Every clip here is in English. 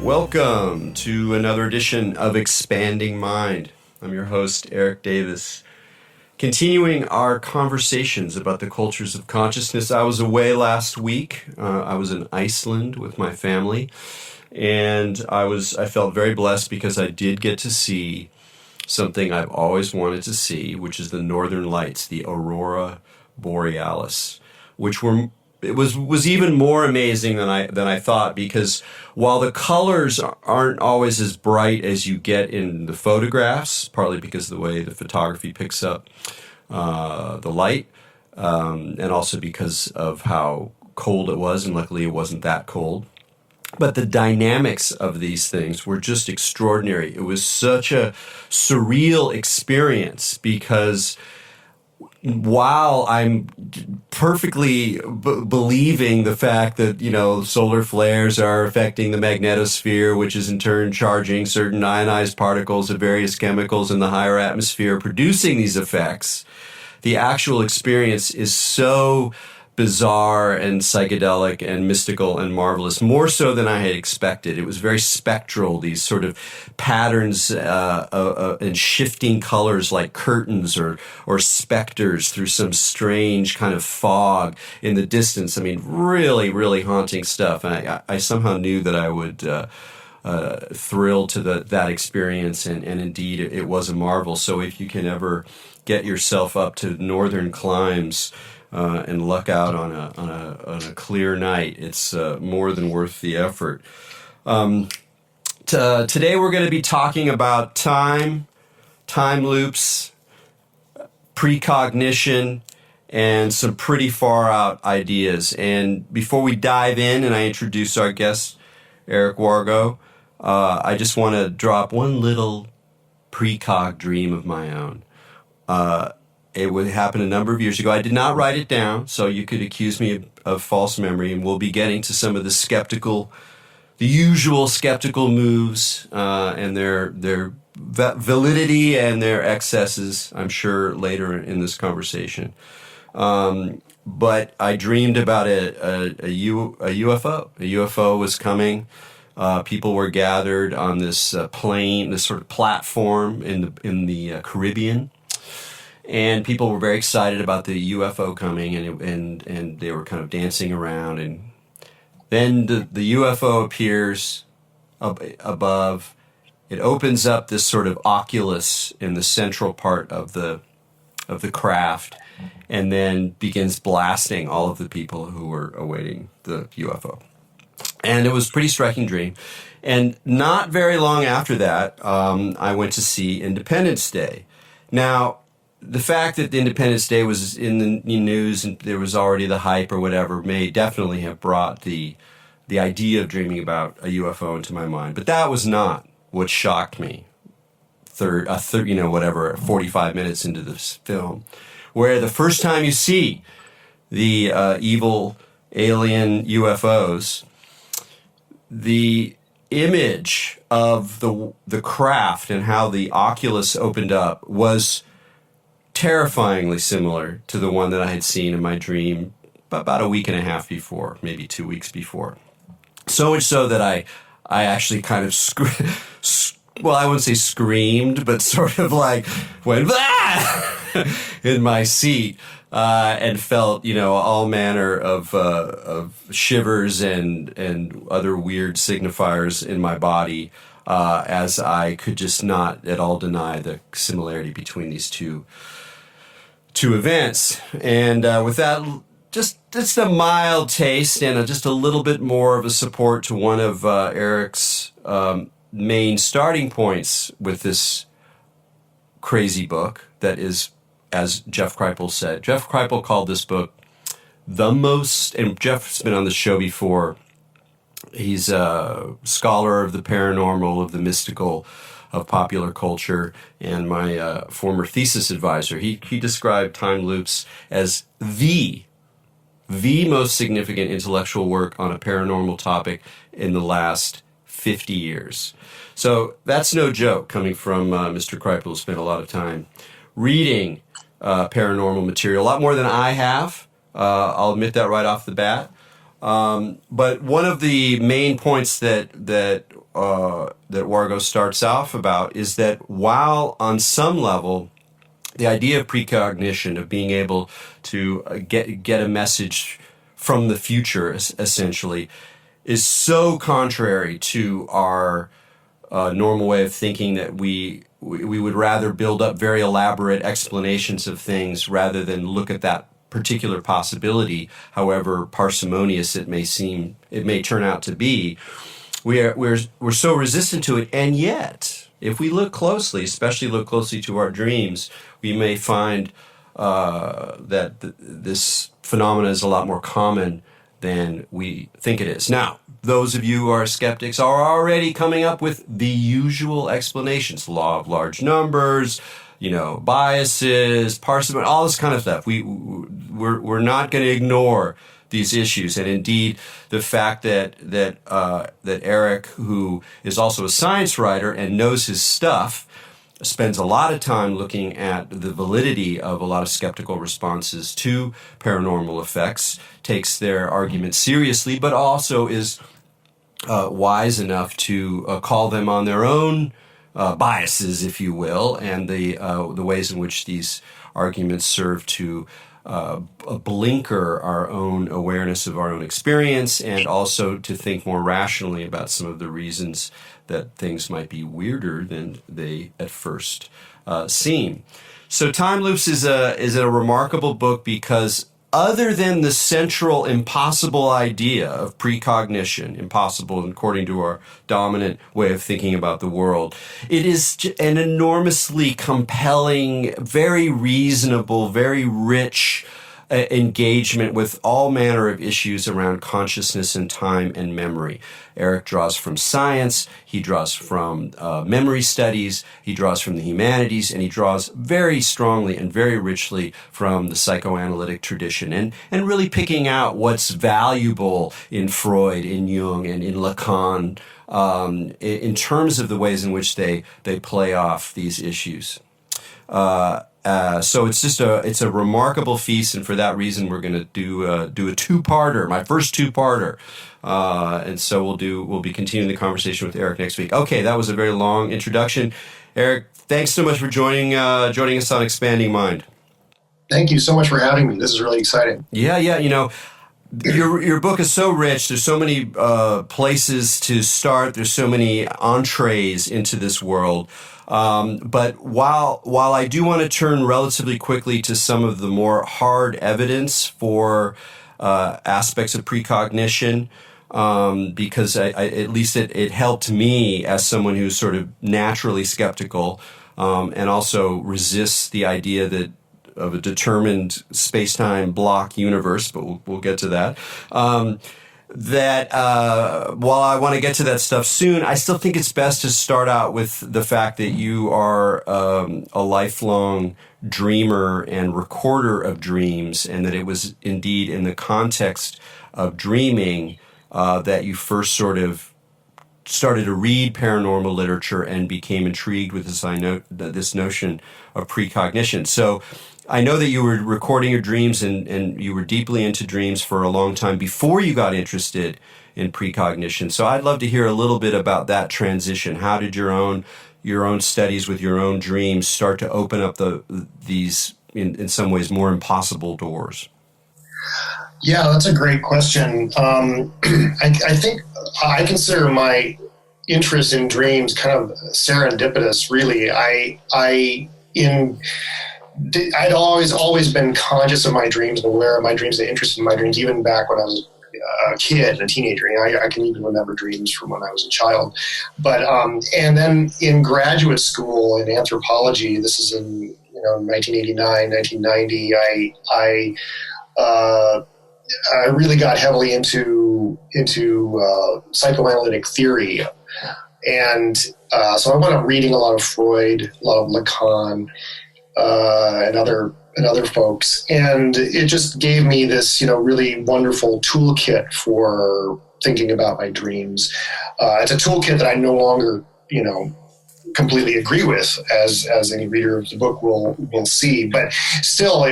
Welcome to another edition of Expanding Mind. I'm your host, Eric Davis. Continuing our conversations about the cultures of consciousness. I was away last week. I was in Iceland with my family, and I felt very blessed because I did get to see something I've always wanted to see, which is the Northern Lights, the Aurora Borealis, which was even more amazing than I thought, because while the colors aren't always as bright as you get in the photographs, partly because of the way the photography picks up the light, and also because of how cold it was, and luckily it wasn't that cold. But the dynamics of these things were just extraordinary. It was such a surreal experience because while I'm perfectly believing the fact that, solar flares are affecting the magnetosphere, which is in turn charging certain ionized particles of various chemicals in the higher atmosphere, producing these effects, the actual experience is so bizarre and psychedelic and mystical and marvelous, more so than I had expected. It was very spectral, these sort of patterns and shifting colors like curtains or specters through some strange kind of fog in the distance. I mean, really, really haunting stuff. And I somehow knew that I would thrill to that experience, and indeed it was a marvel. So if you can ever get yourself up to northern climes, and luck out on a clear night, it's more than worth the effort. Today we're going to be talking about time loops, precognition, and some pretty far out ideas. And before we dive in and I introduce our guest, Eric Wargo, I just want to drop one little precog dream of my own. It would happen a number of years ago. I did not write it down, so you could accuse me of false memory, and we'll be getting to some of the usual skeptical moves, and their validity and their excesses, I'm sure, later in this conversation. But I dreamed about a UFO. A UFO was coming. People were gathered on this plane, this sort of platform in the Caribbean. And people were very excited about the UFO coming, and they were kind of dancing around. And then the UFO appears above. It opens up this sort of oculus in the central part of the craft, and then begins blasting all of the people who were awaiting the UFO. And it was a pretty striking dream. And not very long after that, I went to see Independence Day. Now, the fact that Independence Day was in the news and there was already the hype or whatever may definitely have brought the idea of dreaming about a UFO into my mind. But that was not what shocked me 45 minutes into this film, where the first time you see the evil alien UFOs, the image of the craft and how the oculus opened up was terrifyingly similar to the one that I had seen in my dream about a week and a half before, maybe 2 weeks before. So much so that I actually kind of I wouldn't say screamed, but sort of like went in my seat, and felt all manner of shivers and other weird signifiers in my body, as I could just not at all deny the similarity between these two events. And with that, just a mild taste and just a little bit more of a support to one of Eric's main starting points with this crazy book that is, as Jeff Kripal said. Jeff Kripal called this book and Jeff's been on the show before. He's a scholar of the paranormal, of the mystical, of popular culture, and my former thesis advisor. He described time loops as the most significant intellectual work on a paranormal topic in the last 50 years. So that's no joke, coming from Mr. Kripal, who spent a lot of time reading paranormal material, a lot more than I have. I'll admit that right off the bat. But one of the main points that that Wargo starts off about is that while on some level the idea of precognition, of being able to get a message from the future, essentially, is so contrary to our normal way of thinking that we would rather build up very elaborate explanations of things rather than look at that particular possibility, however parsimonious it may turn out to be. We're so resistant to it, and yet, if we look closely, especially look closely to our dreams, we may find that this phenomena is a lot more common than we think it is. Now, those of you who are skeptics are already coming up with the usual explanations: law of large numbers, biases, parsimony, all this kind of stuff. We're not going to ignore these issues, and indeed, the fact that Eric, who is also a science writer and knows his stuff, spends a lot of time looking at the validity of a lot of skeptical responses to paranormal effects, takes their arguments seriously, but also is wise enough to call them on their own biases, if you will, and the ways in which these arguments serve to blinker our own awareness of our own experience, and also to think more rationally about some of the reasons that things might be weirder than they at first seem. So Time Loops is a remarkable book because, other than the central impossible idea of precognition, impossible according to our dominant way of thinking about the world, it is an enormously compelling, very reasonable, very rich engagement with all manner of issues around consciousness and time and memory. Eric draws from science, he draws from memory studies, he draws from the humanities, and he draws very strongly and very richly from the psychoanalytic tradition, and really picking out what's valuable in Freud, in Jung, and in Lacan, in terms of the ways in which they play off these issues. So it's a remarkable feast, and for that reason, we're going to do a two-parter, my first two-parter, and so we'll be continuing the conversation with Eric next week. Okay, that was a very long introduction. Eric, thanks so much for joining us on Expanding Mind. Thank you so much for having me. This is really exciting. Yeah. Your book is so rich. There's so many places to start. There's so many entrees into this world. But while I do want to turn relatively quickly to some of the more hard evidence for aspects of precognition, because at least it helped me as someone who's sort of naturally skeptical, and also resists the idea of a determined space-time block universe, but we'll get to that. While I want to get to that stuff soon, I still think it's best to start out with the fact that you are a lifelong dreamer and recorder of dreams, and that it was indeed in the context of dreaming that you first sort of started to read paranormal literature and became intrigued with this notion of precognition. So I know that you were recording your dreams and you were deeply into dreams for a long time before you got interested in precognition. So I'd love to hear a little bit about that transition. How did your own studies with your own dreams start to open up these in some ways more impossible doors? Yeah, that's a great question. I think I consider my interest in dreams kind of serendipitous, really. I'd always been conscious of my dreams and aware of my dreams and interested in my dreams, even back when I was a kid, a teenager. I can even remember dreams from when I was a child. But and then in graduate school in anthropology, this is in 1989, 1990, I really got heavily into psychoanalytic theory, and so I wound up reading a lot of Freud, a lot of Lacan, and other folks, and it just gave me this really wonderful toolkit for thinking about my dreams. It's a toolkit that I no longer completely agree with, as any reader of the book will see, but still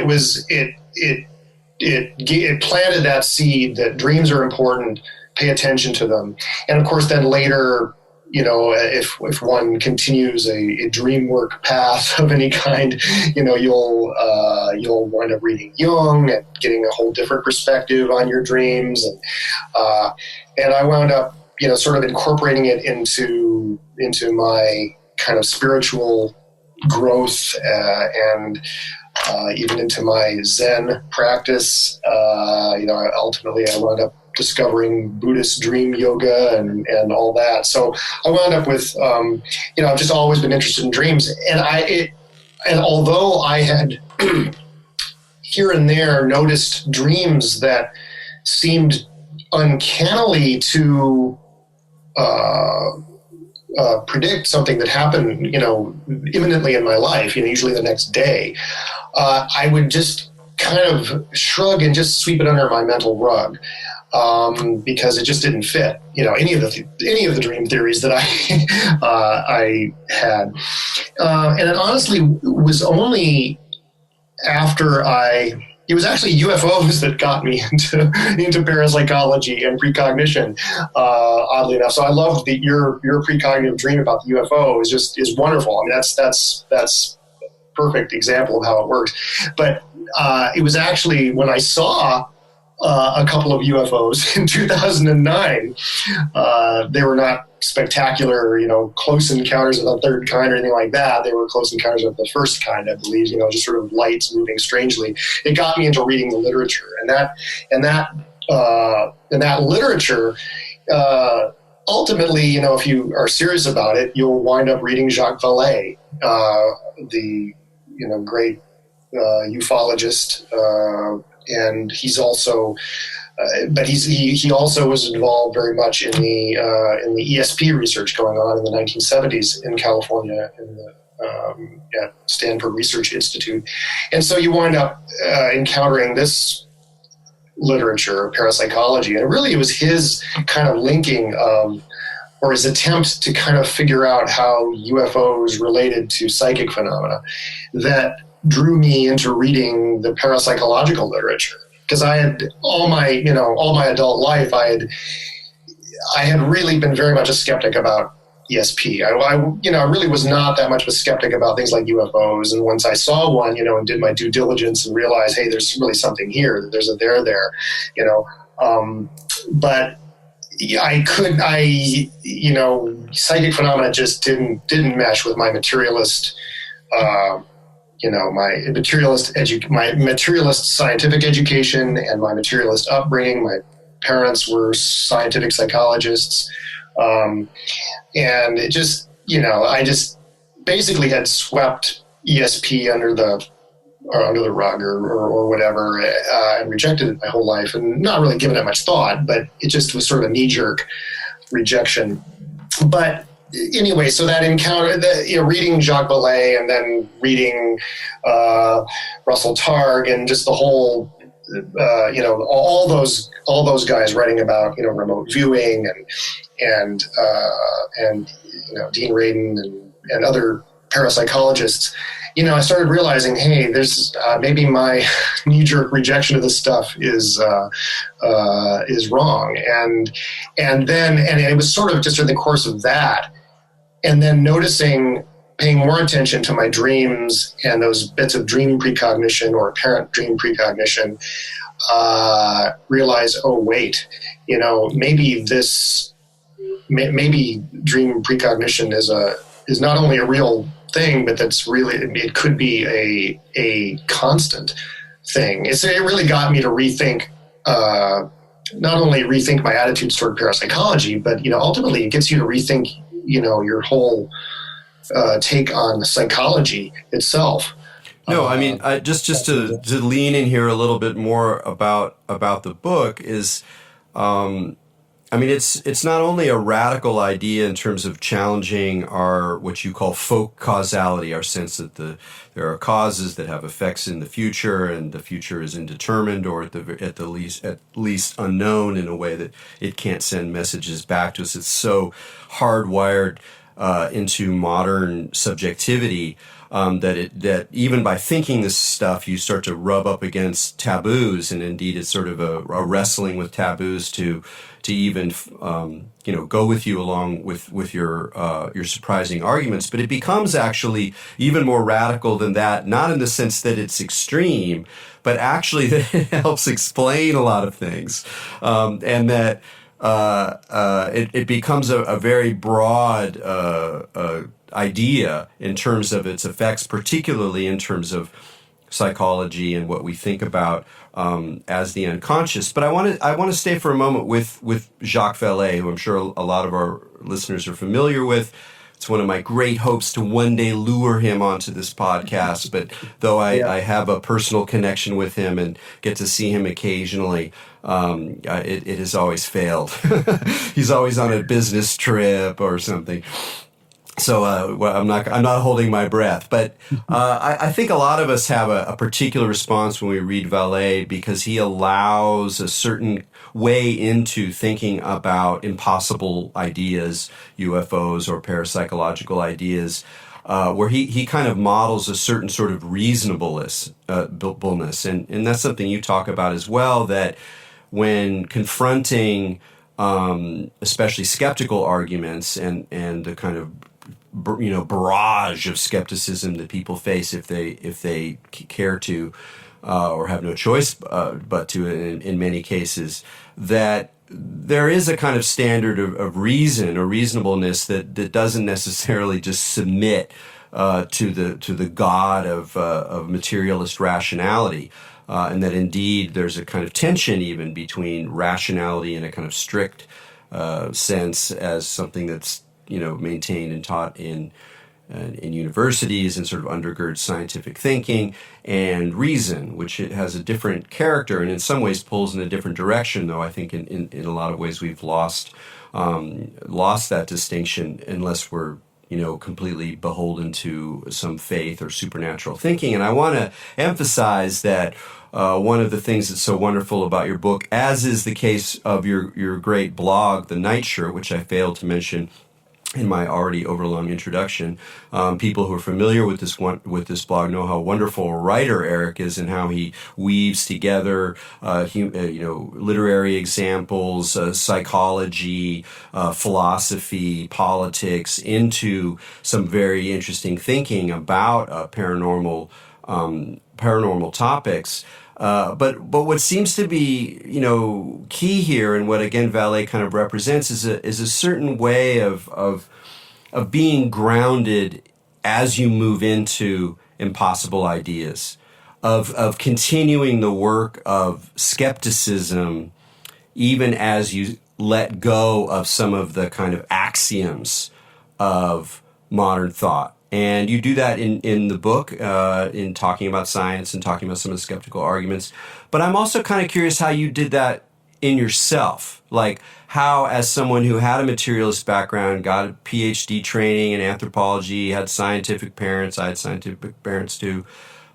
it planted that seed that dreams are important, pay attention to them. And of course, then later, if one continues a dream work path of any kind, you'll wind up reading Jung and getting a whole different perspective on your dreams, and I wound up, sort of incorporating it into my kind of spiritual growth, and even into my Zen practice. Ultimately I wound up discovering Buddhist dream yoga and all that. So I wound up with, I've just always been interested in dreams. And although I had here and there noticed dreams that seemed uncannily to predict something that happened, imminently in my life, usually the next day, I would just kind of shrug and just sweep it under my mental rug, because it just didn't fit, any of the dream theories that I had, and it honestly was only after it was actually UFOs that got me into parapsychology and precognition, oddly enough. So I love your precognitive dream about the UFO is wonderful. I mean, that's a perfect example of how it works. But it was actually when I saw a couple of UFOs in 2009. They were not spectacular, close encounters of the third kind or anything like that. They were close encounters of the first kind, I believe, just sort of lights moving strangely. It got me into reading the literature, and that literature, ultimately, if you are serious about it, you'll wind up reading Jacques Vallée, the great ufologist, and he's also. But he also was involved very much in the ESP research going on in the 1970s in California at Stanford Research Institute, and so you wind up encountering this literature of parapsychology, and really it was his kind of linking of, or his attempt to kind of figure out how UFOs related to psychic phenomena that drew me into reading the parapsychological literature. Because I had all my adult life, I had really been very much a skeptic about ESP. I really was not that much of a skeptic about things like UFOs. And once I saw one, and did my due diligence and realized, hey, there's really something here. There's a there there, But psychic phenomena just didn't mesh with my materialist. My materialist scientific education and my materialist upbringing. My parents were scientific psychologists, and it just, I just basically had swept ESP under the rug or whatever, and rejected it my whole life, and not really given it much thought. But it just was sort of a knee-jerk rejection. But anyway, so that encounter, reading Jacques Vallée and then reading Russell Targ and just the whole, all those guys writing about remote viewing and Dean Radin and other parapsychologists. I started realizing, hey, there's maybe my knee-jerk rejection of this stuff is wrong, and it was sort of just in the course of that. And then paying more attention to my dreams and those bits of dream precognition or apparent dream precognition, realize, oh, wait, maybe dream precognition is not only a real thing, but it could be a constant thing. It really got me to rethink, not only rethink my attitudes toward parapsychology, but, ultimately it gets you to rethink your whole take on psychology itself. No, I mean, just to lean in here a little bit more about the book is, it's not only a radical idea in terms of challenging our what you call folk causality, our sense that there are causes that have effects in the future, and the future is indeterminate or at least unknown in a way that it can't send messages back to us. It's so hardwired into modern subjectivity. that even by thinking this stuff, you start to rub up against taboos, and indeed it's sort of a wrestling with taboos to even go with you along with your surprising arguments. But it becomes actually even more radical than that, not in the sense that it's extreme, but actually that it helps explain a lot of things, and that it becomes a very broad idea in terms of its effects, particularly in terms of psychology and what we think about as the unconscious. But I want to stay for a moment with Jacques Vallée, who I'm sure a lot of our listeners are familiar with. It's one of my great hopes to one day lure him onto this podcast. But though I have a personal connection with him and get to see him occasionally, it has always failed. He's always on a business trip or something. So I'm not holding my breath, but I think a lot of us have a particular response when we read Vallée, because he allows a certain way into thinking about impossible ideas, UFOs or parapsychological ideas, where he kind of models a certain sort of reasonableness, and that's something you talk about as well. That when confronting, especially skeptical arguments and the kind of barrage of skepticism that people face if they care to or have no choice but to in many cases, that there is a kind of standard of reason or reasonableness that doesn't necessarily just submit to the god of materialist rationality, and that indeed there's a kind of tension even between rationality in a kind of strict sense as something that's maintained and taught in universities and sort of undergirds scientific thinking, and reason, which it has a different character and in some ways pulls in a different direction. Though I think in a lot of ways we've lost that distinction unless we're completely beholden to some faith or supernatural thinking. And I want to emphasize that one of the things that's so wonderful about your book, as is the case of your great blog, The Nightshirt, which I failed to mention in my already overlong introduction, people who are familiar with this blog know how wonderful a writer Eric is and how he weaves together, literary examples, psychology, philosophy, politics into some very interesting thinking about paranormal topics. But what seems to be key here, and what again Vallée kind of represents, is a certain way of being grounded as you move into impossible ideas, of continuing the work of skepticism, even as you let go of some of the kind of axioms of modern thought. And you do that in the book, in talking about science and talking about some of the skeptical arguments. But I'm also kind of curious how you did that in yourself. Like how, as someone who had a materialist background, got a PhD training in anthropology, had scientific parents, I had scientific parents too,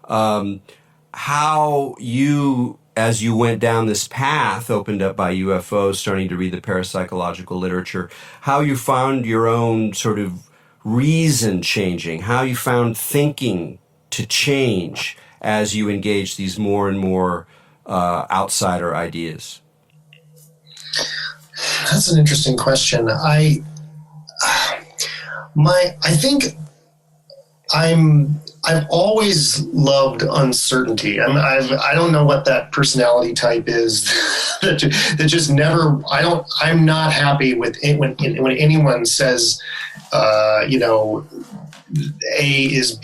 how you, as you went down this path opened up by UFOs, starting to read the parapsychological literature, how you found your own sort of reason changing, how you found thinking to change as you engage these more and more outsider ideas. That's an interesting question. I think I've always loved uncertainty, and I don't know what that personality type is that just never. I'm not happy with it when anyone says, A is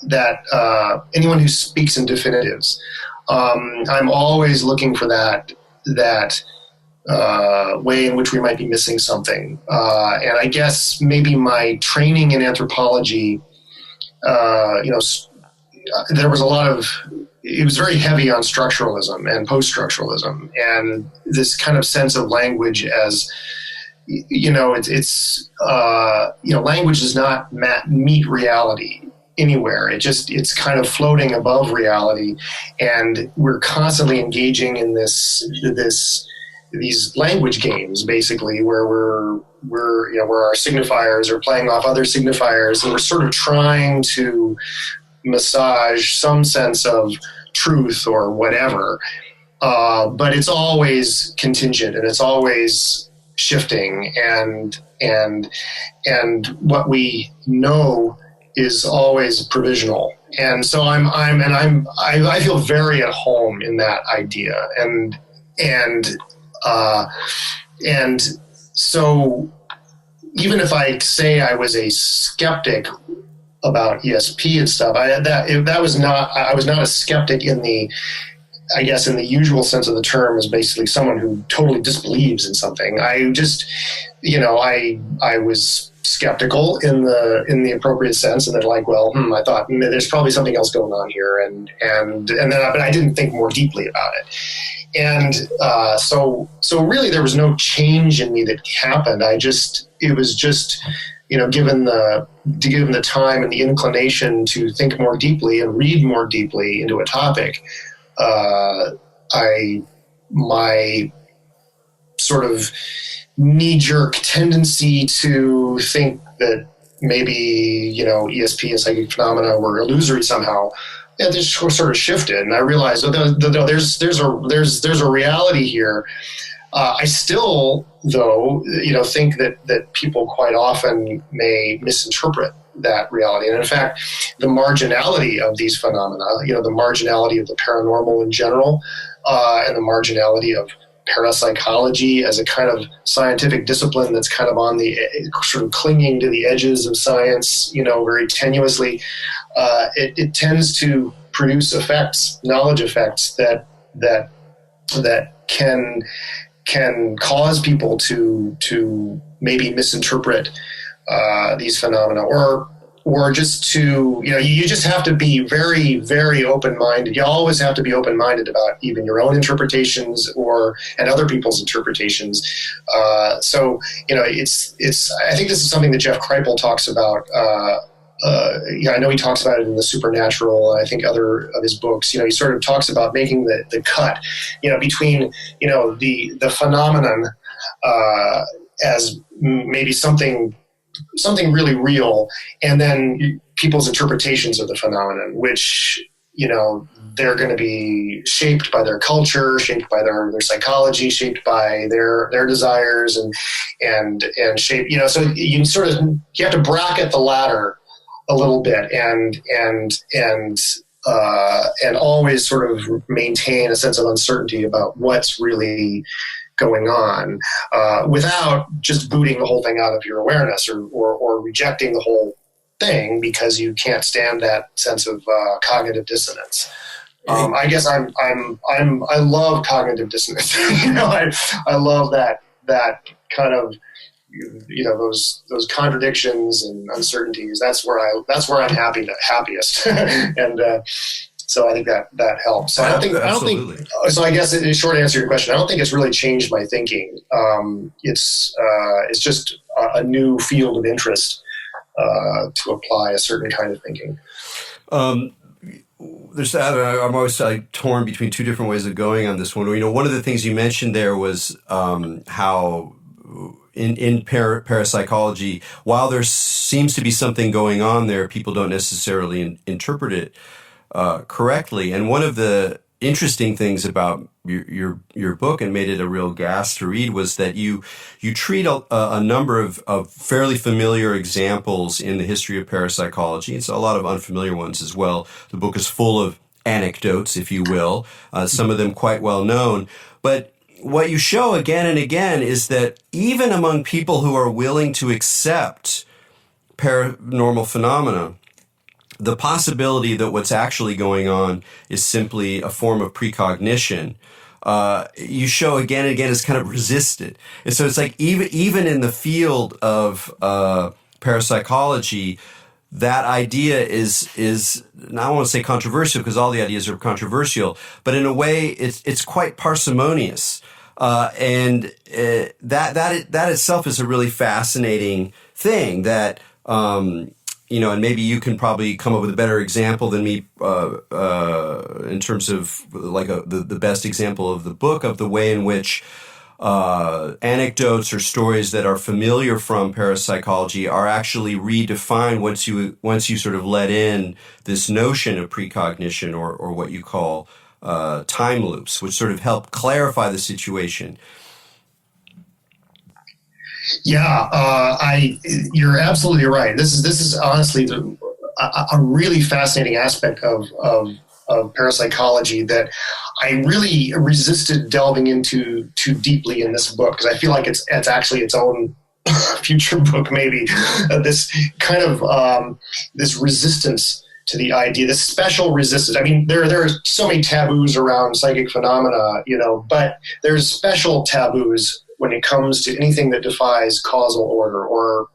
that anyone who speaks in definitives. I'm always looking for that way in which we might be missing something. And I guess maybe my training in anthropology, there was it was very heavy on structuralism and post-structuralism, and this kind of sense of language as, language does not meet reality anywhere. It's kind of floating above reality, and we're constantly engaging in this these language games, basically, where where our signifiers are playing off other signifiers, and we're sort of trying to massage some sense of truth or whatever. But it's always contingent, and it's always shifting, and what we know is always provisional. And so I feel very at home in that idea, and so even if I say I was a skeptic about ESP and stuff, I was not a skeptic in the, I guess, in the usual sense of the term, as basically someone who totally disbelieves in something. I just, I was skeptical in the appropriate sense, and then I thought there's probably something else going on here, and then but I didn't think more deeply about it. And so really there was no change in me that happened. It was just, given the time and the inclination to think more deeply and read more deeply into a topic, my sort of knee-jerk tendency to think that maybe, ESP and psychic phenomena were illusory somehow, just sort of shifted. And I realized there's a reality here. I still, though, think that people quite often may misinterpret that reality. And in fact, the marginality of these phenomena, the marginality of the paranormal in general, and the marginality of parapsychology as a kind of scientific discipline that's kind of on the sort of clinging to the edges of science, very tenuously, it tends to produce effects, knowledge effects that can cause people to maybe misinterpret these phenomena, or just to, you just have to be very, very open-minded. You always have to be open-minded about even your own interpretations and other people's interpretations. So, it's, I think this is something that Jeff Kripal talks about. I know he talks about it in The Supernatural, and I think other of his books. He sort of talks about making the cut, between, the phenomenon as maybe something really real, and then people's interpretations of the phenomenon, which, they're going to be shaped by their culture, shaped by their psychology, shaped by their desires, and shaped, so you have to bracket the latter a little bit, and always sort of maintain a sense of uncertainty about what's really going on, without just booting the whole thing out of your awareness, or rejecting the whole thing because you can't stand that sense of cognitive dissonance. I guess I love cognitive dissonance. I love that kind of, those contradictions and uncertainties. That's where I'm happiest. And so I think that helps. So I don't think. So I guess in short answer to your question, I don't think it's really changed my thinking. It's just a new field of interest to apply a certain kind of thinking. There's that. I'm always torn between two different ways of going on this one. One of the things you mentioned there was how in parapsychology, while there seems to be something going on there, people don't necessarily interpret it correctly. And one of the interesting things about your book, and made it a real gas to read, was that you treat a number of fairly familiar examples in the history of parapsychology. It's a lot of unfamiliar ones as well. The book is full of anecdotes, if you will, some of them quite well known. But what you show again and again is that even among people who are willing to accept paranormal phenomena, the possibility that what's actually going on is simply a form of precognition, you show again and again is kind of resisted. And so it's like even in the field of parapsychology, that idea is I don't want to say controversial, because all the ideas are controversial, but in a way it's quite parsimonious. And that itself is a really fascinating thing that, and maybe you can probably come up with a better example than me in terms of like the best example of the book, of the way in which anecdotes or stories that are familiar from parapsychology are actually redefined once you sort of let in this notion of precognition or what you call time loops, which sort of help clarify the situation. Yeah, you're absolutely right. This is honestly a really fascinating aspect of parapsychology that I really resisted delving into too deeply in this book, because I feel like it's actually its own future book, maybe. This kind of this resistance to the idea, this special resistance. I mean, there are so many taboos around psychic phenomena, but there's special taboos when it comes to anything that defies causal order or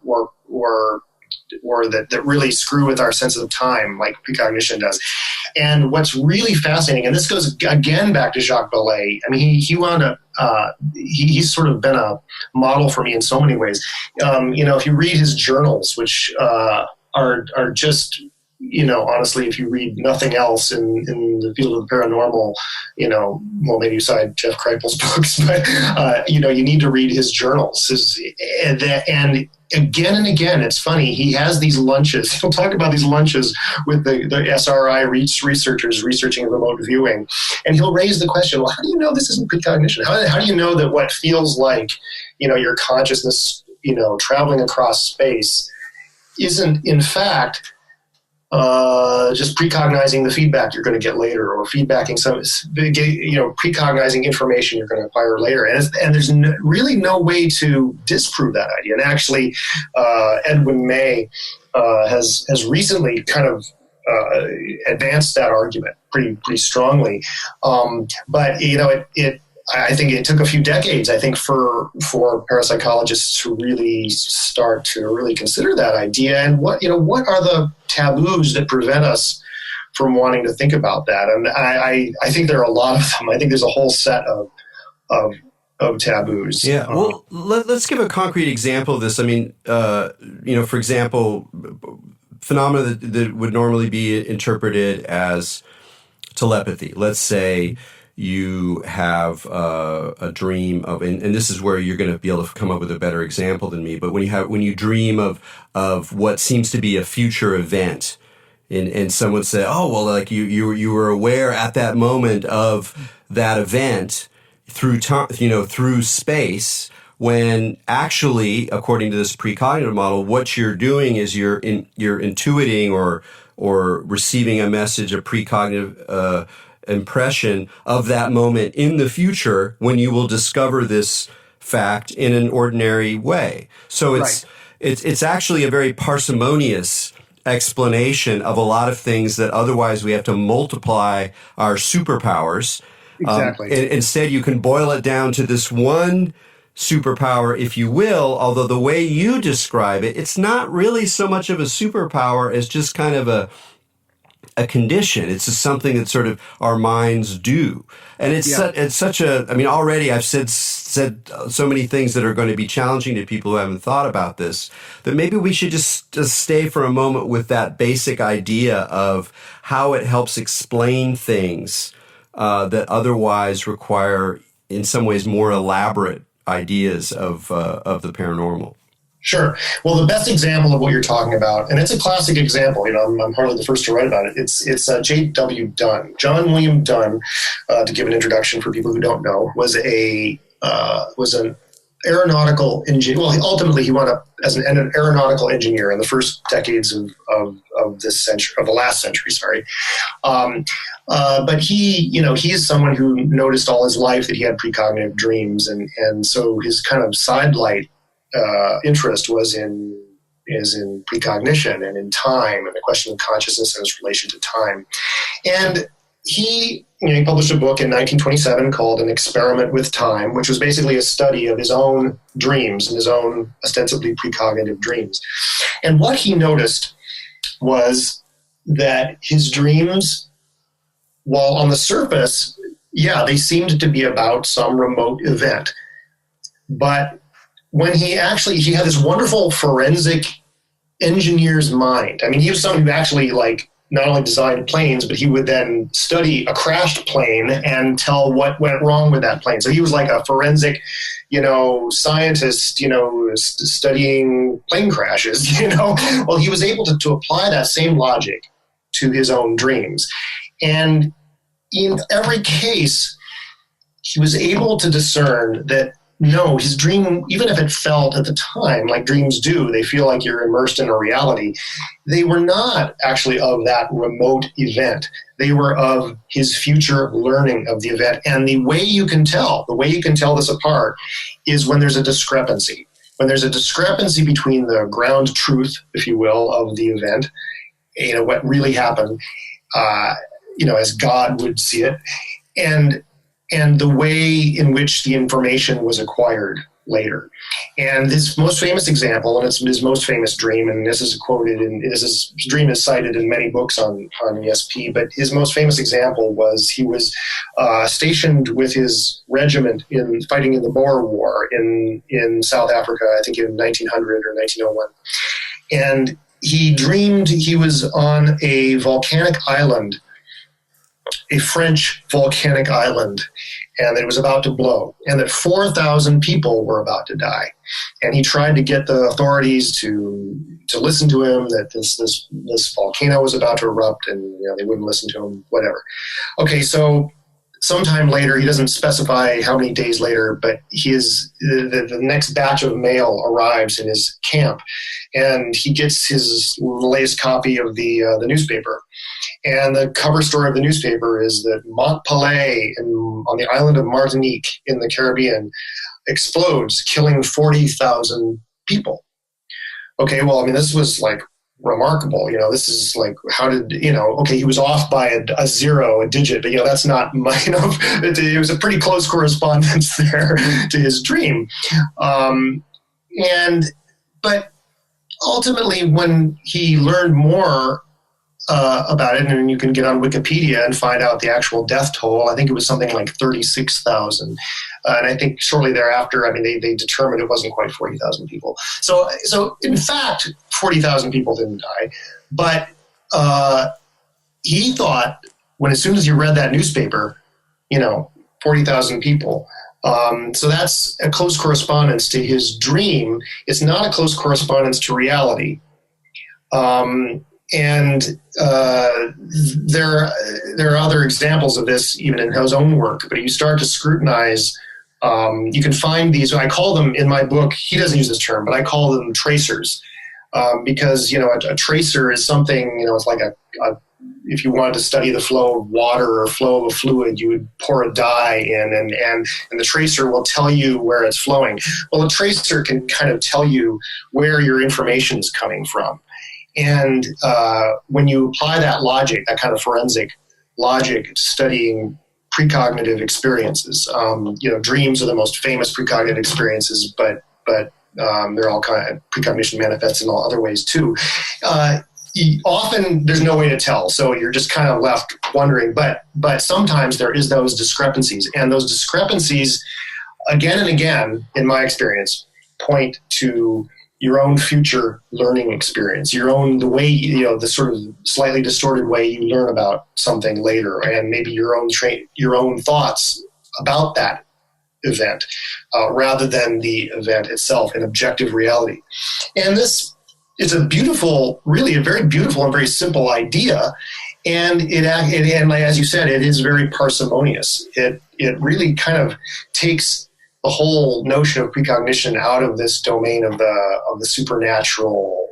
that really screw with our sense of time, like precognition does. And what's really fascinating, and this goes again back to Jacques Vallée. I mean, he wound up, he's sort of been a model for me in so many ways. If you read his journals, which are just, honestly, if you read nothing else in the field of the paranormal, well, maybe aside Jeff Kripal's books, but, you need to read his journals. And again and again, it's funny, he has these lunches. He'll talk about these lunches with the SRI researchers researching remote viewing. And he'll raise the question, well, how do you know this isn't precognition? How do you know that what feels like, your consciousness, traveling across space isn't, in fact, just precognizing the feedback you're going to get later, or feedbacking precognizing information you're going to acquire later. And there's really no way to disprove that idea. And actually, Edwin May has recently kind of advanced that argument pretty strongly. But I think it took a few decades, I think, for parapsychologists to really start to really consider that idea. And what are the taboos that prevent us from wanting to think about that? And I think there are a lot of them. I think there's a whole set of taboos. Yeah. Well, let's give a concrete example of this. I mean, for example, phenomena that would normally be interpreted as telepathy. Let's say you have a dream of, and this is where you're going to be able to come up with a better example than me, but when you dream of what seems to be a future event, and someone said, oh, well, like you were aware at that moment of that event through time, through space, when actually, according to this precognitive model, what you're doing is you're intuiting or receiving a message, a precognitive impression of that moment in the future, when you will discover this fact in an ordinary way. So it's actually a very parsimonious explanation of a lot of things that otherwise we have to multiply our superpowers. Exactly. Instead, you can boil it down to this one superpower, if you will, although the way you describe it, it's not really so much of a superpower as just kind of a condition. It's just something that sort of our minds do. And it's such a, I mean, already I've said so many things that are going to be challenging to people who haven't thought about this, that maybe we should just stay for a moment with that basic idea of how it helps explain things that otherwise require, in some ways, more elaborate ideas of the paranormal. Sure. Well, the best example of what you're talking about, and it's a classic example, I'm hardly the first to write about it. It's J.W. Dunn. John William Dunn, to give an introduction for people who don't know, was an aeronautical engineer. Well, ultimately he wound up as an aeronautical engineer in the first decades of this century, of the last century. Sorry. But he is someone who noticed all his life that he had precognitive dreams, and so his kind of sidelight interest was in precognition and in time and the question of consciousness and its relation to time. And he published a book in 1927 called An Experiment with Time, which was basically a study of his own dreams and his own ostensibly precognitive dreams. And what he noticed was that his dreams, while on the surface, they seemed to be about some remote event, but when he had this wonderful forensic engineer's mind. I mean, he was someone who actually not only designed planes, but he would then study a crashed plane and tell what went wrong with that plane. So he was like a forensic scientist, studying plane crashes, well, he was able to apply that same logic to his own dreams. And in every case, he was able to discern that no, his dream, even if it felt at the time like dreams do, they feel like you're immersed in a reality, they were not actually of that remote event. They were of his future learning of the event. And the way you can tell this apart is when there's a discrepancy. When there's a discrepancy between the ground truth, if you will, of the event, what really happened, as God would see it, and the way in which the information was acquired later. And his most famous example, and it's his most famous dream, and this is quoted, and his dream is cited in many books on ESP, but his most famous example was he was stationed with his regiment in fighting in the Boer War in South Africa, I think in 1900 or 1901. And he dreamed he was on a volcanic island, a French volcanic island, and it was about to blow, and that 4,000 people were about to die. And he tried to get the authorities to listen to him, that this volcano was about to erupt, and they wouldn't listen to him, whatever. Okay, so sometime later, he doesn't specify how many days later, but the next batch of mail arrives in his camp, and he gets his latest copy of the newspaper. And the cover story of the newspaper is that Mont Pelée on the island of Martinique in the Caribbean explodes, killing 40,000 people. Okay, well, I mean, this was like remarkable. This is like, how did, okay, he was off by a zero, a digit, but, that's not, it was a pretty close correspondence there to his dream. But ultimately, when he learned more about it, and you can get on Wikipedia and find out the actual death toll. I think it was something like 36,000. And I think shortly thereafter, I mean, they determined it wasn't quite 40,000 people. So in fact, 40,000 people didn't die. But he thought, as soon as he read that newspaper, 40,000 people. So that's a close correspondence to his dream. It's not a close correspondence to reality. And there are other examples of this even in his own work, but you start to scrutinize, you can find these, I call them in my book, he doesn't use this term, but I call them tracers, because, a tracer is something, it's like if you wanted to study the flow of water or flow of a fluid, you would pour a dye in and the tracer will tell you where it's flowing. Well, a tracer can kind of tell you where your information is coming from. And when you apply that logic, that kind of forensic logic to studying precognitive experiences, dreams are the most famous precognitive experiences, but they're all kind of, precognition manifests in all other ways too. Often there's no way to tell, so you're just kind of left wondering. But sometimes there is those discrepancies, and those discrepancies, again and again, in my experience, point to your own future learning experience, the way, the sort of slightly distorted way you learn about something later, and maybe your own thoughts about that event, rather than the event itself, an objective reality. And this is a very beautiful and very simple idea. And and as you said, it is very parsimonious. It really kind of takes the whole notion of precognition out of this domain of the supernatural or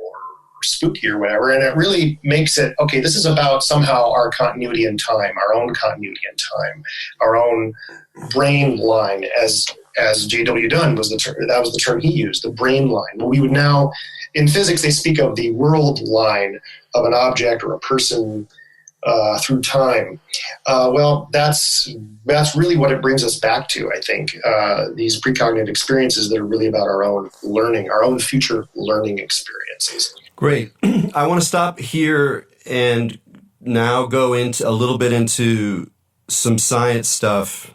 spooky or whatever, and it really makes it, okay, this is about somehow our continuity in time, our own continuity in time, our own brain line, as J.W. Dunn was that was the term he used, the brain line. We would now, in physics, they speak of the world line of an object or a person through time. Well, that's really what it brings us back to, I think, these precognitive experiences that are really about our own learning, our own future learning experiences. Great. I want to stop here and now go into a little bit into some science stuff,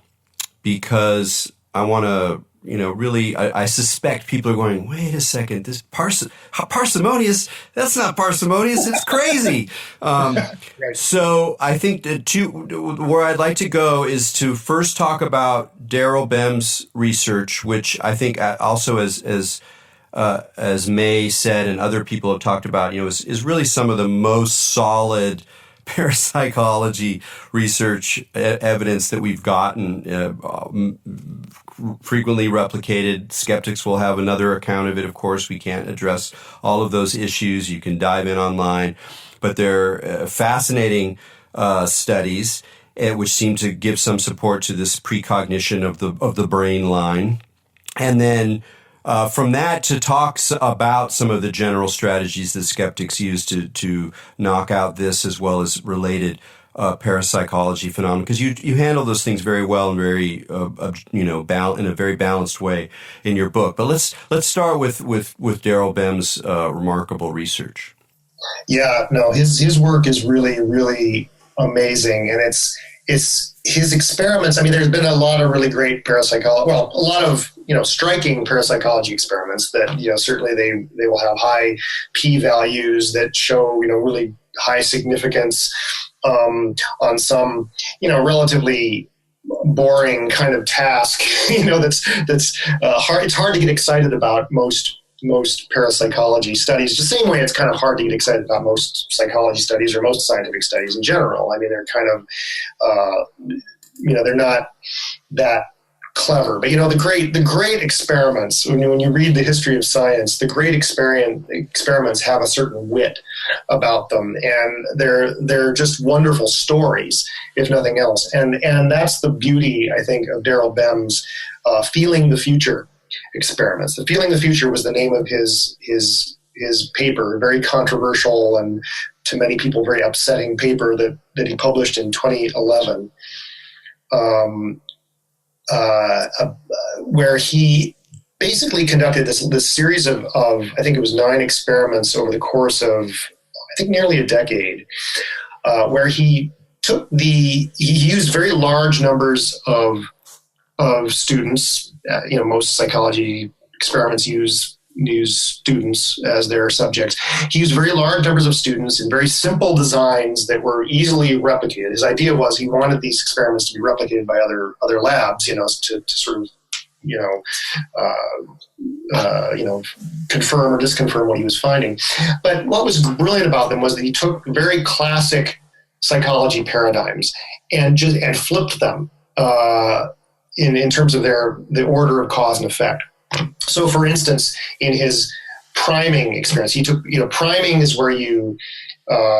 because I want to, really, I suspect people are going, wait a second, this parsimonious, that's not parsimonious, it's crazy. Right. So I think where I'd like to go is to first talk about Daryl Bem's research, which I think also as May said and other people have talked about, is really some of the most solid parapsychology research evidence that we've gotten, frequently replicated. Skeptics will have another account of it. Of course, we can't address all of those issues. You can dive in online, but they're fascinating studies which seem to give some support to this precognition of the brain line. And then from that to talk about some of the general strategies that skeptics use to knock out this as well as related parapsychology phenomena, because you handle those things very well and very in a very balanced way in your book. But let's start with Daryl Bem's remarkable research. Yeah, no, his work is really, really amazing, and it's his experiments. I mean, there's been a lot of really great parapsychology. Well, a lot of striking parapsychology experiments that certainly they will have high p-values that show really high significance on some relatively boring kind of task. That's hard. It's hard to get excited about most parapsychology studies, the same way it's kind of hard to get excited about most psychology studies or most scientific studies in general. I mean, they're kind of, they're not that clever. But, the great experiments, when you read the history of science, the great experiments have a certain wit about them. And they're just wonderful stories, if nothing else. And that's the beauty, I think, of Daryl Bem's Feeling the Future experiments. The Feeling the Future was the name of his paper, a very controversial and to many people very upsetting paper that he published in 2011, where he basically conducted this series of I think it was 9 experiments over the course of I think nearly a decade, where he used very large numbers of students. Most psychology experiments use students as their subjects. He used very large numbers of students in very simple designs that were easily replicated. His idea was he wanted these experiments to be replicated by other labs, to sort of confirm or disconfirm what he was finding. But what was brilliant about them was that he took very classic psychology paradigms and flipped them in terms of the order of cause and effect. So, for instance, in his priming experience, he took, priming is where you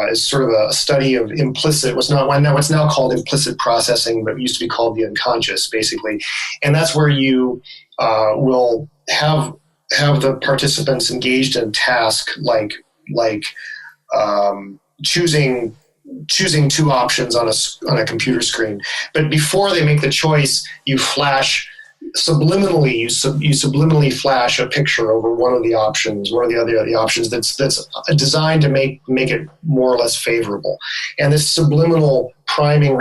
is sort of a study of implicit, what's now called implicit processing, but used to be called the unconscious, basically. And that's where you will have the participants engaged in a task like choosing 2 options on a computer screen. But before they make the choice, you flash subliminally. You subliminally flash a picture over one of the options, one of the other options that's designed to make it more or less favorable. And this subliminal priming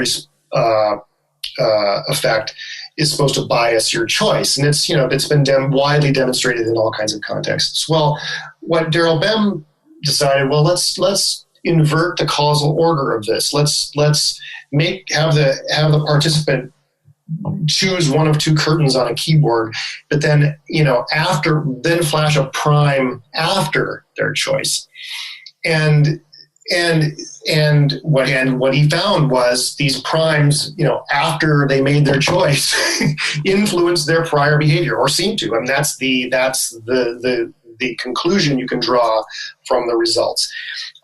effect is supposed to bias your choice, and it's been widely demonstrated in all kinds of contexts. Well, what Daryl Bem decided, let's invert the causal order of this. Let's have the participant choose one of 2 curtains on a keyboard, but then flash a prime after their choice. And what he found was these primes, after they made their choice, influenced their prior behavior, or seem to. I mean, that's the conclusion you can draw from the results.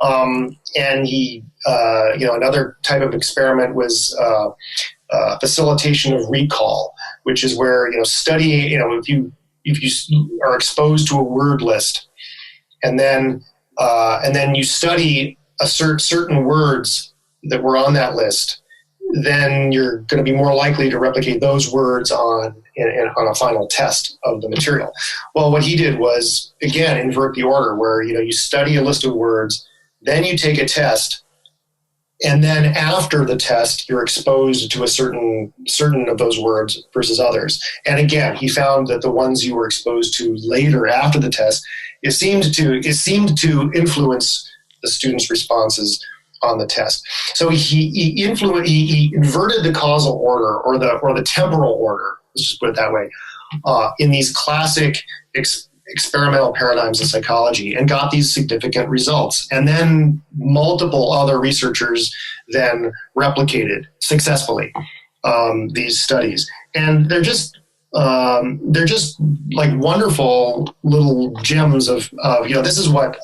And he, another type of experiment was facilitation of recall, which is where study. If you are exposed to a word list, and then you study certain words that were on that list, then you're going to be more likely to replicate those words on a final test of the material. Well, what he did was, again, invert the order, where you study a list of words, then you take a test, And then after the test, you're exposed to a certain of those words versus others. And again, he found that the ones you were exposed to later after the test, it seemed to influence the students' responses on the test. So he inverted the causal order or the temporal order. Let's just put it that way. In these classic experimental paradigms of psychology, and got these significant results. And then multiple other researchers then replicated successfully these studies. And they're just like wonderful little gems of this is what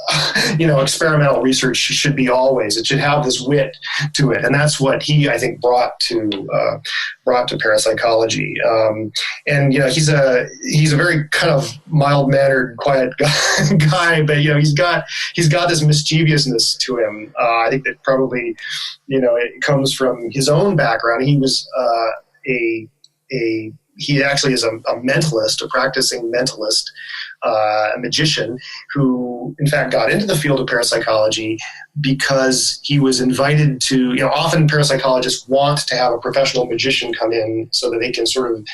experimental research should be always. It should have this wit to it, and that's what he, I think, brought to parapsychology. And he's a very kind of mild mannered, quiet guy, but he's got this mischievousness to him. I think that probably it comes from his own background. He was he actually is a mentalist, a practicing mentalist, a magician who, in fact, got into the field of parapsychology because he was invited to, often parapsychologists want to have a professional magician come in so that they can sort of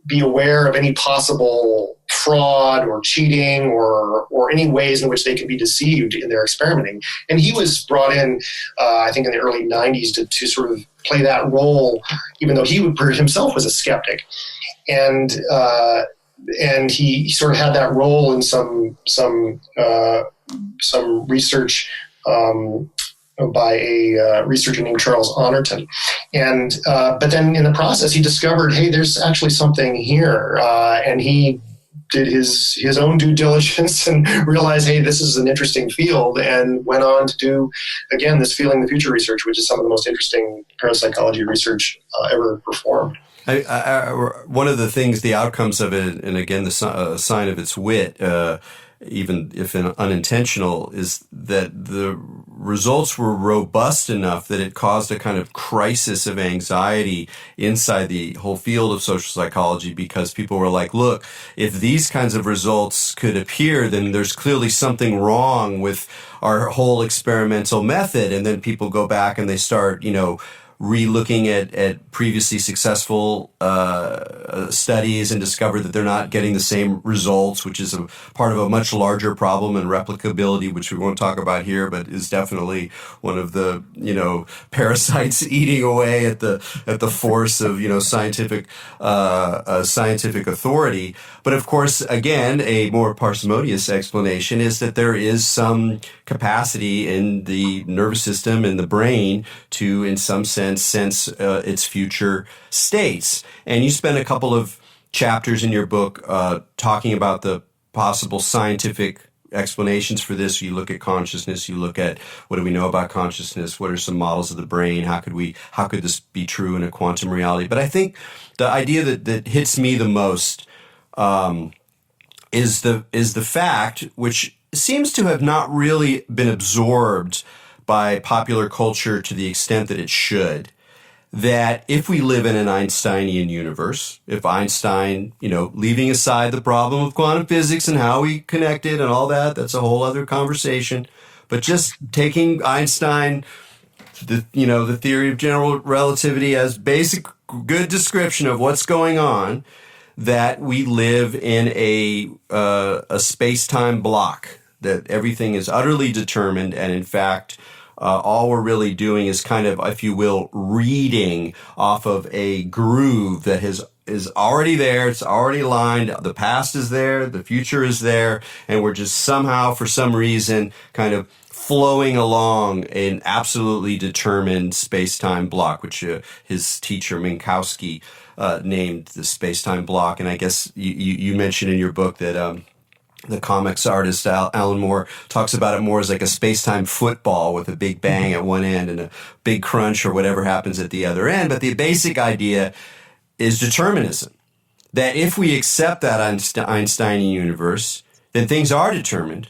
be aware of any possible fraud or cheating or any ways in which they can be deceived in their experimenting. And he was brought in, I think in the early 90s to sort of play that role, even though he himself was a skeptic. And he sort of had that role in some research by a researcher named Charles Honorton. And but then in the process, he discovered, hey, there's actually something here. And he did his own due diligence and realized, hey, this is an interesting field, and went on to do, again, this Feeling the Future research, which is some of the most interesting parapsychology research ever performed. One of the things, the outcomes of it, and again, the sign of its wit, even if unintentional, is that the results were robust enough that it caused a kind of crisis of anxiety inside the whole field of social psychology, because people were like, look, if these kinds of results could appear, then there's clearly something wrong with our whole experimental method. And then people go back and they start, re-looking at previously successful studies and discover that they're not getting the same results, which is a part of a much larger problem in replicability, which we won't talk about here, but is definitely one of the parasites eating away at the force of scientific authority. But of course, again, a more parsimonious explanation is that there is some capacity in the nervous system and the brain to, in some sense, sense its future states. And you spend a couple of chapters in your book talking about the possible scientific explanations for this. You look at consciousness, you look at what do we know about consciousness, what are some models of the brain, how could this be true in a quantum reality. But I think the idea that hits me the most is the fact, which seems to have not really been absorbed by popular culture to the extent that it should, that if we live in an Einsteinian universe, if Einstein, leaving aside the problem of quantum physics and how we connect it and all that, that's a whole other conversation, but just taking Einstein, the theory of general relativity as basic good description of what's going on, that we live in a space-time block, that everything is utterly determined, and in fact, all we're really doing is kind of, if you will, reading off of a groove that is already there. It's already aligned. The past is there. The future is there. And we're just somehow, for some reason, kind of flowing along an absolutely determined space-time block, which his teacher Minkowski named the space-time block. And I guess you mentioned in your book that the comics artist Alan Moore talks about it more as like a space-time football with a big bang at one end and a big crunch or whatever happens at the other end. But the basic idea is determinism, that if we accept that Einsteinian universe, then things are determined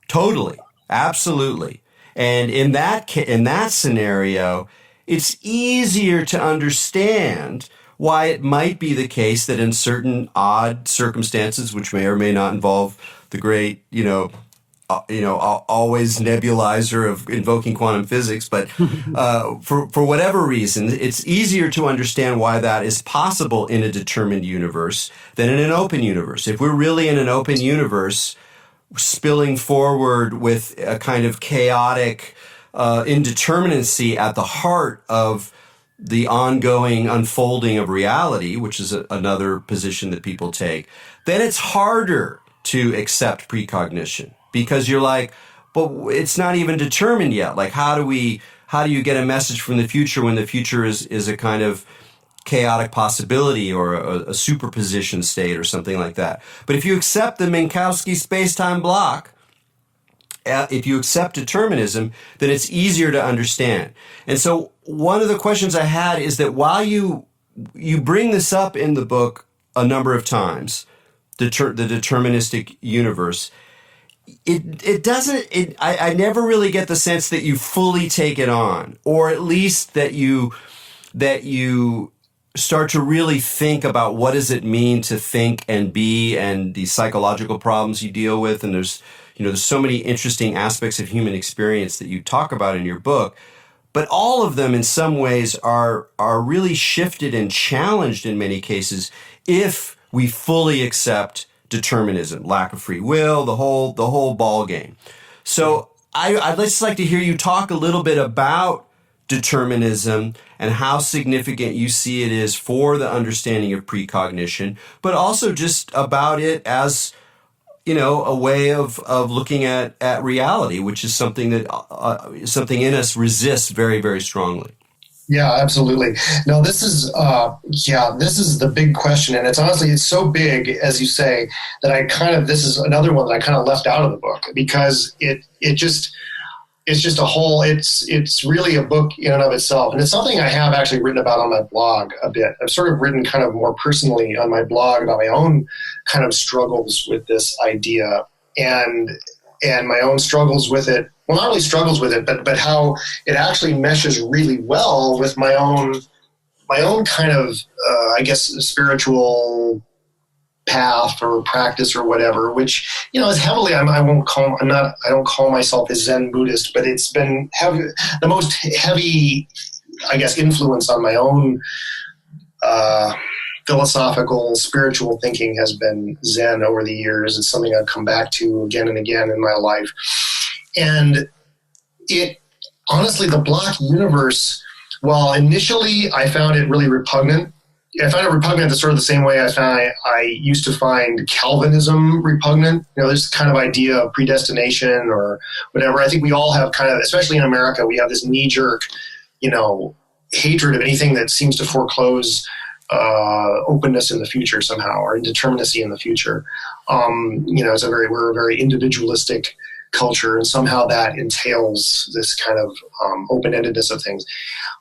totally, absolutely. And in that scenario, it's easier to understand why it might be the case that in certain odd circumstances, which may or may not involve the great, always nebulizer of invoking quantum physics, but for whatever reason, it's easier to understand why that is possible in a determined universe than in an open universe. If we're really in an open universe, spilling forward with a kind of chaotic indeterminacy at the heart of the ongoing unfolding of reality, which is another position that people take, then it's harder to accept precognition because you're like, but it's not even determined yet. Like, how do you get a message from the future when the future is a kind of chaotic possibility or a superposition state or something like that? But if you accept the Minkowski space-time block, if you accept determinism, then it's easier to understand. And so one of the questions I had is that while you bring this up in the book a number of times, the deterministic universe, I never really get the sense that you fully take it on, or at least that you start to really think about what does it mean to think and be, and the psychological problems you deal with. And there's so many interesting aspects of human experience that you talk about in your book, but all of them in some ways are really shifted and challenged in many cases if we fully accept determinism, lack of free will, the whole ball game. So I'd just like to hear you talk a little bit about determinism and how significant you see it is for the understanding of precognition, but also just about it as a way of looking at reality, which is something that something in us resists very, very strongly. Yeah, absolutely. No, this is the big question, and it's so big, as you say, that this is another one that I kind of left out of the book because it's just a whole, it's really a book in and of itself. And it's something I have actually written about on my blog a bit. I've sort of written kind of more personally on my blog about my own kind of struggles with this idea and my own struggles with it. Well, not really struggles with it, but how it actually meshes really well with my own kind of, spiritual path or practice or whatever, which, is heavily, I don't call myself a Zen Buddhist, but it's been the most heavy, influence on my own philosophical, spiritual thinking has been Zen over the years. It's something I've come back to again and again in my life. And honestly, the block universe, while initially I found it really repugnant, I found it repugnant the sort of the same way I used to find Calvinism repugnant. This kind of idea of predestination or whatever. I think we all have kind of, especially in America, we have this knee-jerk, hatred of anything that seems to foreclose openness in the future somehow, or indeterminacy in the future. We're a very individualistic culture, and somehow that entails this kind of open-endedness of things.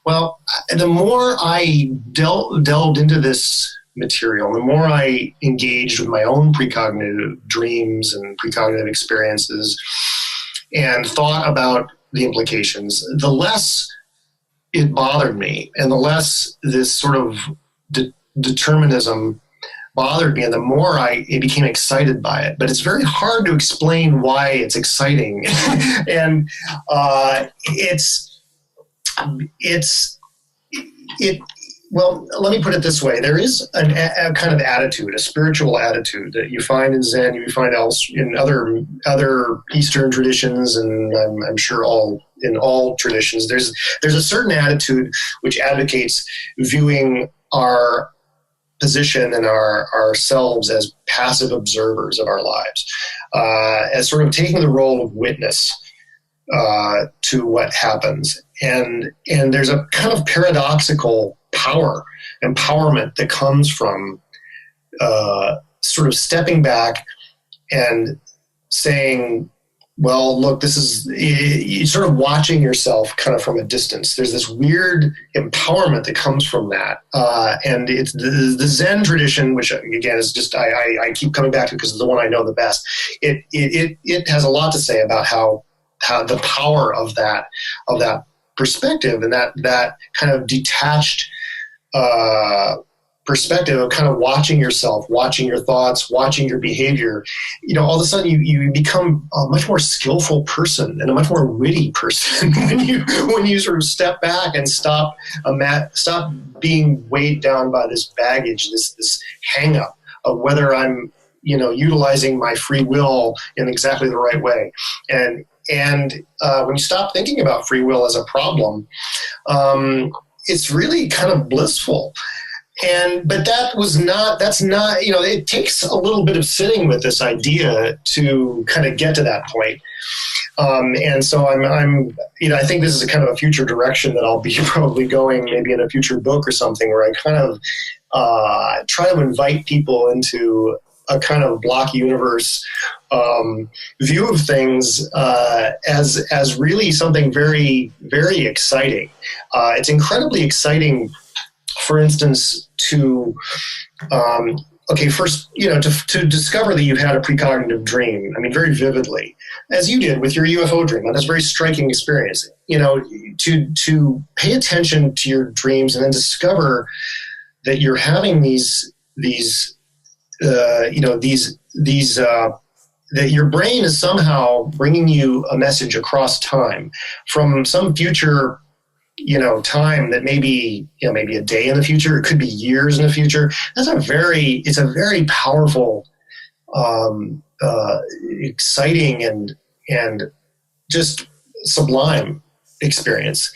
Well, the more I delved into this material, the more I engaged with my own precognitive dreams and precognitive experiences and thought about the implications, the less it bothered me, and the less this sort of determinism bothered me, and the more I became excited by it. But it's very hard to explain why it's exciting. And well, let me put it this way. There is a kind of attitude, a spiritual attitude that you find in Zen, you find else in other Eastern traditions, and I'm sure in all traditions. There's a certain attitude which advocates viewing our position and ourselves as passive observers of our lives, as sort of taking the role of witness to what happens. And there's a kind of paradoxical empowerment that comes from sort of stepping back and saying, well, look, this is, you're sort of watching yourself kind of from a distance. There's this weird empowerment that comes from that. And it's the Zen tradition, which again is just, I keep coming back to because it's the one I know the best. It has a lot to say about how the power of that perspective and that kind of detached perspective of kind of watching yourself, watching your thoughts, watching your behavior, all of a sudden you become a much more skillful person and a much more witty person when you sort of step back and stop being weighed down by this baggage, this hang up of whether I'm utilizing my free will in exactly the right way. And when you stop thinking about free will as a problem, it's really kind of blissful. But that's not, it takes a little bit of sitting with this idea to kind of get to that point. And so I think this is a kind of a future direction that I'll be probably going maybe in a future book or something, where I kind of try to invite people into a kind of block universe view of things as really something very, very exciting. It's incredibly exciting, for instance, to first, to discover that you've had a precognitive dream. I mean, very vividly, as you did with your UFO dream. And that's a very striking experience. To pay attention to your dreams and then discover that you're having that your brain is somehow bringing you a message across time from some future time that maybe a day in the future, it could be years in the future. It's a very powerful, exciting and just sublime experience.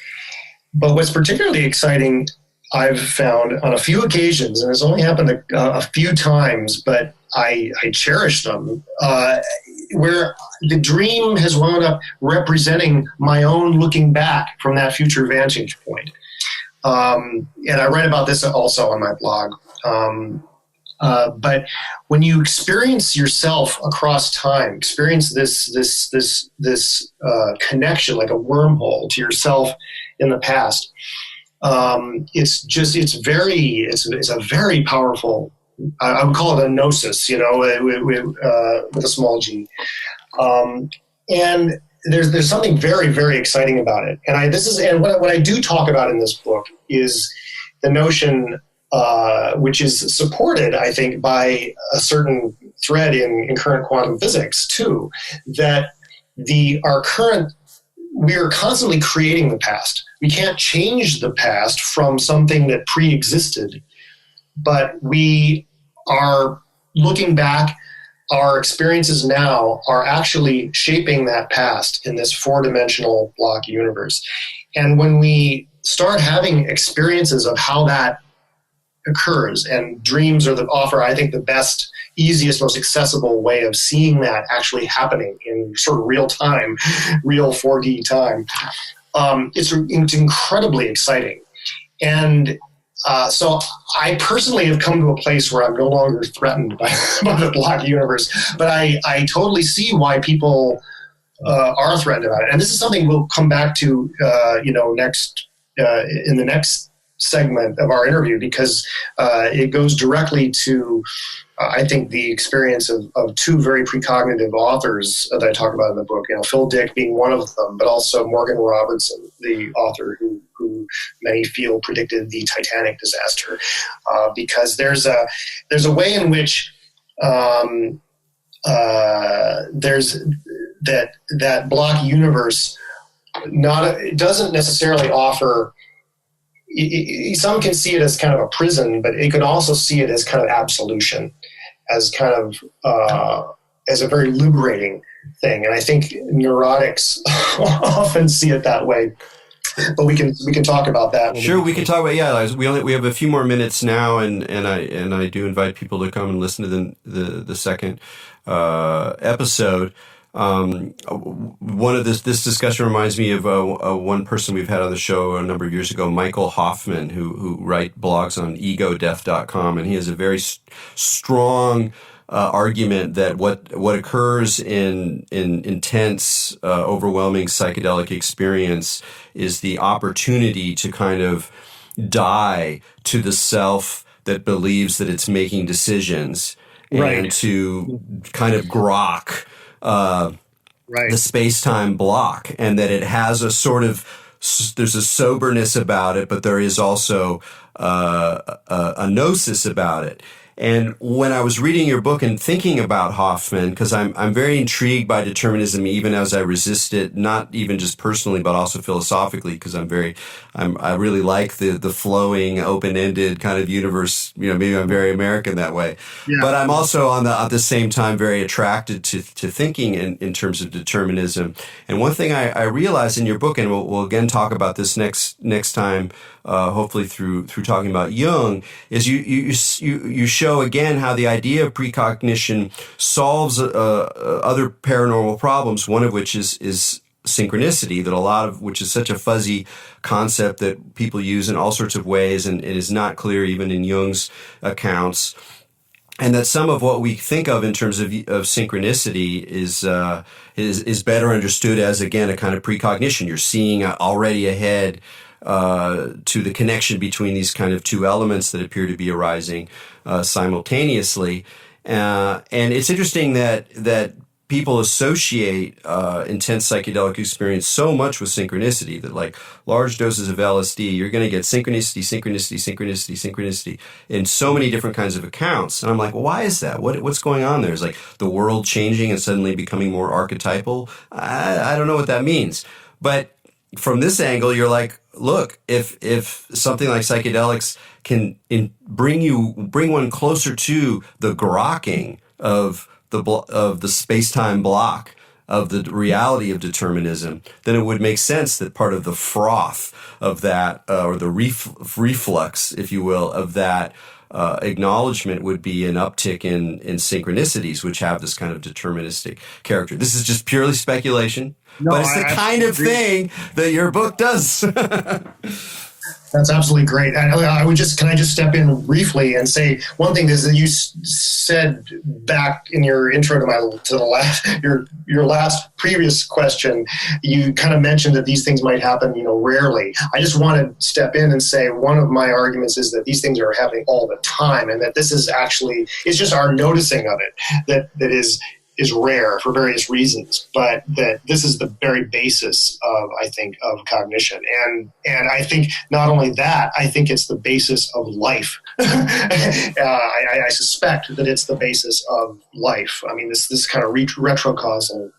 But what's particularly exciting, I've found on a few occasions, and it's only happened a few times, but I cherish them, where the dream has wound up representing my own looking back from that future vantage point. And I write about this also on my blog. But when you experience yourself across time, experience this connection, like a wormhole to yourself in the past, it's a very powerful, I would call it a gnosis, with a small g. And there's something very, very exciting about it. And what I do talk about in this book is the notion, which is supported, I think, by a certain thread in current quantum physics too, that we are constantly creating the past. We can't change the past from something that pre-existed, but we are looking back. Our experiences now are actually shaping that past in this four-dimensional block universe. And when we start having experiences of how that occurs, and dreams offer, I think, the best, easiest, most accessible way of seeing that actually happening in sort of real time, real 4D time, it's incredibly exciting. And so I personally have come to a place where I'm no longer threatened by the block universe, but I totally see why people are threatened about it. And this is something we'll come back to, next in the next segment of our interview, because it goes directly to, I think, the experience of two very precognitive authors that I talk about in the book. Phil Dick being one of them, but also Morgan Robertson, the author who many feel predicted the Titanic disaster, because there's a way in which there's that block universe doesn't necessarily offer. Some can see it as kind of a prison, but it could also see it as kind of absolution, as kind of as a very liberating thing. And I think neurotics often see it that way. But we can talk about that. Sure, we can talk about we have a few more minutes now, and I do invite people to come and listen to the second episode. One of this discussion reminds me of one person we've had on the show a number of years ago, Michael Hoffman, who write blogs on egodeath.com, and he has a very strong argument that what occurs in intense, overwhelming psychedelic experience is the opportunity to kind of die to the self that believes that it's making decisions, right, and to kind of grok the space-time block, and that it has a sort of, there's a soberness about it, but there is also a gnosis about it. And when I was reading your book and thinking about Hoffman, because I'm very intrigued by determinism, even as I resist it, not even just personally, but also philosophically, because I really like the flowing, open-ended kind of universe. Maybe I'm very American that way. Yeah. But I'm also at the same time very attracted to thinking in terms of determinism. And one thing I realized in your book, and we'll again talk about this next time, hopefully through talking about Jung, is you show again how the idea of precognition solves other paranormal problems. One of which is synchronicity, which is such a fuzzy concept that people use in all sorts of ways, and it is not clear even in Jung's accounts. And that some of what we think of in terms of synchronicity is better understood as, again, a kind of precognition. You're seeing already ahead to the connection between these kind of two elements that appear to be arising simultaneously. And it's interesting that people associate intense psychedelic experience so much with synchronicity, that like large doses of LSD, you're going to get synchronicity in so many different kinds of accounts. And I'm like, well, why is that? What's going on there? Is like the world changing and suddenly becoming more archetypal? I don't know what that means. But from this angle, you're like, look, if something like psychedelics can bring one closer to the grokking of the space-time block of the reality of determinism, then it would make sense that part of the froth of that, or the reflux, if you will, of that acknowledgement would be an uptick in synchronicities, which have this kind of deterministic character. This is just purely speculation, but it's the kind of thing that your book does. That's absolutely great. Can I just step in briefly and say one thing is that you said back in your intro to the last your last previous question, you kind of mentioned that these things might happen, rarely. I just want to step in and say one of my arguments is that these things are happening all the time, and that this is actually, it's just our noticing of it that is rare for various reasons, but that this is the very basis of cognition. And I think not only that, I think it's the basis of life. I suspect that it's the basis of life. I mean, this kind of retrocausal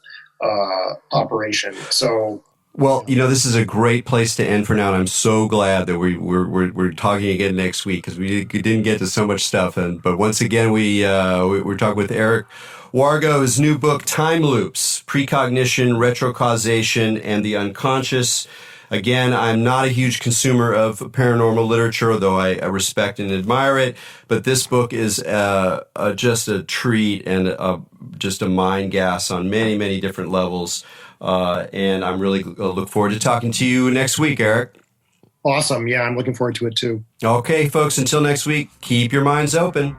operation. So, well, this is a great place to end for now, and I'm so glad that we're talking again next week, because we didn't get to so much stuff. But once again, we're talking with Eric Wargo. His new book, Time Loops: Precognition, Retrocausation, and the Unconscious. Again, I'm not a huge consumer of paranormal literature, though I respect and admire it. But this book is just a treat and just a mind gas on many, many different levels. And I'm really look forward to talking to you next week, Eric. Awesome. Yeah, I'm looking forward to it too. Okay, folks, until next week, keep your minds open.